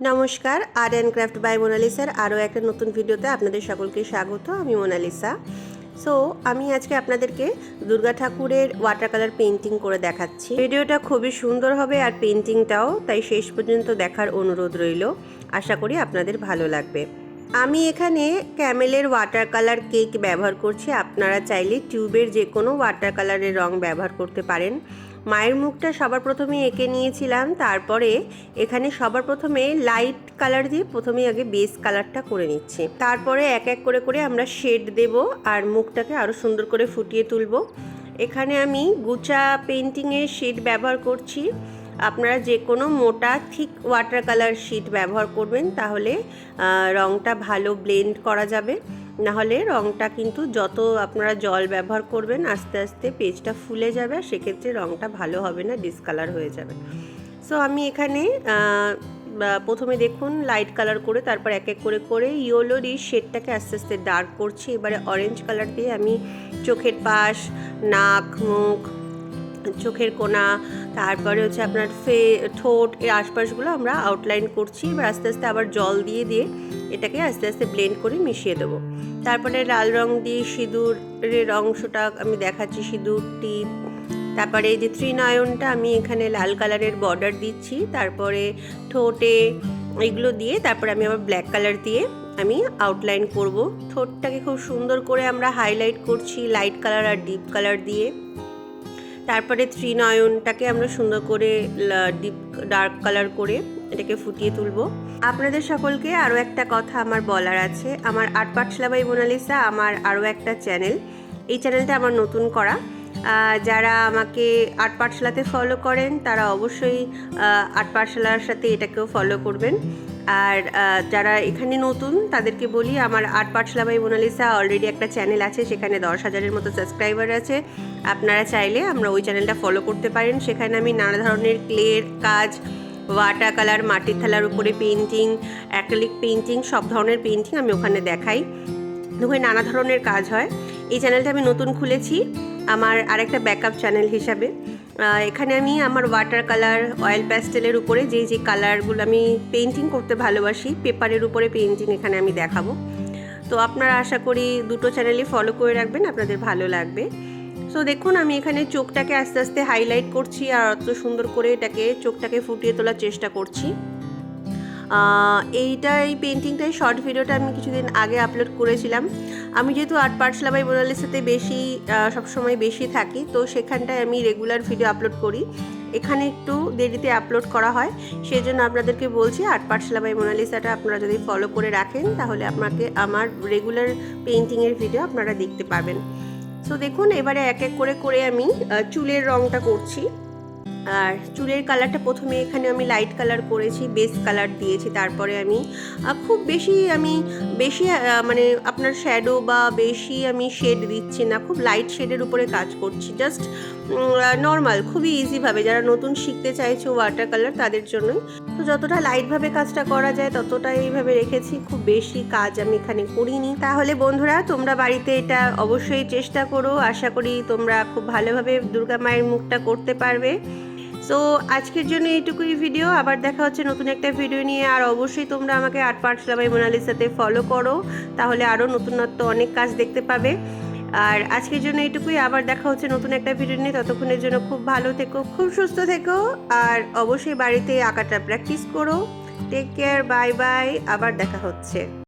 নমস্কার, art and craft by মোনালিসার আরও একটা নতুন ভিডিওতে আপনাদের সকলকে স্বাগত। আমি মোনালিসা। সো আমি আজকে আপনাদেরকে দুর্গা ঠাকুরের ওয়াটার কালার পেন্টিং করে দেখাচ্ছি। ভিডিওটা খুবই সুন্দর হবে আর পেন্টিংটাও, তাই শেষ পর্যন্ত দেখার অনুরোধ রইল। আশা করি আপনাদের ভালো লাগবে। আমি এখানে ক্যামেলের ওয়াটার কালার কেক ব্যবহার করছি। আপনারা চাইলে টিউবের যে কোনো ওয়াটার কালারের রং ব্যবহার করতে পারেন। মায়ের মুখটা সবার প্রথমে এঁকে নিয়েছিলাম, তারপরে এখানে সবার প্রথমে লাইট কালার দিয়ে প্রথমে আগে বেস কালারটা করে নিচ্ছি। তারপরে এক এক করে করে আমরা শেড দেব আর মুখটাকে আরও সুন্দর করে ফুটিয়ে তুলব। এখানে আমি গুচা পেন্টিংয়ের শেড ব্যবহার করছি। আপনারা যে কোনো মোটা থিক ওয়াটার কালার শিট ব্যবহার করবেন, তাহলে রঙটা ভালো ব্লেন্ড করা যাবে। নাহলে রঙটা কিন্তু যত আপনারা জল ব্যবহার করবেন আস্তে আস্তে পেজটা ফুলে যাবে, আর সেক্ষেত্রে রঙটা ভালো হবে না, ডিসকালার হয়ে যাবে। সো আমি এখানে প্রথমে দেখুন লাইট কালার করে, তারপর এক এক করে করে ইয়েলোর এই শেডটাকে আস্তে আস্তে ডার্ক করছি। এবারে অরেঞ্জ কালার দিয়ে আমি চোখের পাশ, নাক, মুখ, চোখের কোনা, তারপরে হচ্ছে আপনার ঠোঁট, এর আশপাশগুলো আমরা আউটলাইন করছি। এবার আস্তে আস্তে আবার জল দিয়ে দিয়ে এটাকে আস্তে আস্তে ব্লেন্ড করে মিশিয়ে দেবো। তারপরে লাল রং দিয়ে সিঁদুরের অংশটা আমি দেখাচ্ছি, সিঁদুর টিপ। তারপরে এই যে ত্রিনয়নটা আমি এখানে লাল কালারের বর্ডার দিচ্ছি, তারপরে ঠোঁটে এগুলো দিয়ে তারপরে আমি আবার ব্ল্যাক কালার দিয়ে আমি আউটলাইন করব। ঠোঁটটাকে খুব সুন্দর করে আমরা হাইলাইট করছি লাইট কালার আর ডিপ কালার দিয়ে। তারপরে ত্রিনয়নটাকে আমরা সুন্দর করে ডিপ ডার্ক কালার করে এটাকে ফুটিয়ে তুলব। আপনাদের সকলকে আরও একটা কথা আমার বলার আছে। আমার আর্ট পাঠশালা বাই মোনালিসা আমার আরও একটা চ্যানেল। এই চ্যানেলটা আমার নতুন করা। যারা আমাকে আর্ট পাঠশালাতে ফলো করেন তারা অবশ্যই আর্ট পাঠশালার সাথে এটাকেও ফলো করবেন। আর যারা এখানে নতুন তাদেরকে বলি, আমার art Pathsala by Mona Lisa already একটা চ্যানেল আছে, সেখানে 10,000-এর মতো সাবস্ক্রাইবার আছে। আপনারা চাইলে আমরা ওই চ্যানেলটা ফলো করতে পারেন। সেখানে আমি নানা ধরনের ক্লের কাজ, ওয়াটার কালার, মাটির থালার উপরে পেন্টিং, অ্যাক্রিলিক পেন্টিং, সব ধরনের পেন্টিং আমি ওখানে দেখাই। ওখানে নানা ধরনের কাজ হয়। এই চ্যানেলটা আমি নতুন খুলেছি আমার আরেকটা ব্যাকআপ চ্যানেল হিসাবে। এখানে আমি আমার ওয়াটার কালার, অয়েল প্যাস্টেলের উপরে যে যে কালারগুলো আমি পেন্টিং করতে ভালোবাসি, পেপারের উপরে পেন্টিং এখানে আমি দেখাবো। তো আপনারা আশা করি দুটো চ্যানেলই ফলো করে রাখবেন, আপনাদের ভালো লাগবে। সো দেখুন আমি এখানে চোখটাকে আস্তে আস্তে হাইলাইট করছি আর অত সুন্দর করে চোখটাকে ফুটিয়ে তোলার চেষ্টা করছি। এই পেন্টিংটাই শর্ট ভিডিওটা আমি কিছুদিন আগে আপলোড করেছিলাম। আমি যেহেতু আর্ট পাঠশালা বাই মোনালিসাতে সবসময় বেশি থাকি, তো সেখানটায় আমি রেগুলার ভিডিও আপলোড করি। এখানে একটু দেরিতে আপলোড করা হয়, সেই জন্য আপনাদেরকে বলছি আর্ট পাঠশালা বাই মোনালিসাটা আপনারা যদি ফলো করে রাখেন তাহলে আমার রেগুলার পেন্টিংয়ের ভিডিও আপনারা দেখতে পাবেন। সো দেখুন এবারে এক এক করে করে আমি চুলের রঙটা করছি। আর চুলের কালারটা প্রথমে এখানে আমি লাইট কালার করেছি, বেস কালার দিয়েছি। তারপরে আমি খুব বেশি মানে আপনার শ্যাডো বা বেশি আমি শেড দিচ্ছি না, খুব লাইট শেডের উপরে কাজ করছি। জাস্ট নর্মাল, খুবই ইজিভাবে যারা নতুন শিখতে চাইছে ওয়াটার কালার তাদের জন্যই। তো যতটা লাইটভাবে কাজটা করা যায় ততটা এইভাবে রেখেছি, খুব বেশি কাজ আমি এখানে করিনি। তাহলে বন্ধুরা তোমরা বাড়িতে এটা অবশ্যই চেষ্টা করো। আশা করি তোমরা খুব ভালোভাবে দুর্গা মায়ের মুখটা করতে পারবে। সো আজকের জন্য এইটুকুই ভিডিও। আবার দেখা হচ্ছে নতুন একটা ভিডিও নিয়ে। আর অবশ্যই তোমরা আমাকে আর্ট পাঠশালা বাই মোনালিসাতে ফলো করো, তাহলে আরও নতুনত্ব অনেক কাজ দেখতে পাবে। আর আজকের জন্য এইটুকুই। আবার দেখা হচ্ছে নতুন একটা ভিডিও নিয়ে। ততক্ষণের জন্য খুব ভালো থেকো, খুব সুস্থ থেকো, আর অবশ্যই বাড়িতে আঁকাটা প্র্যাকটিস করো। টেক কেয়ার, বাই বাই, আবার দেখা হচ্ছে।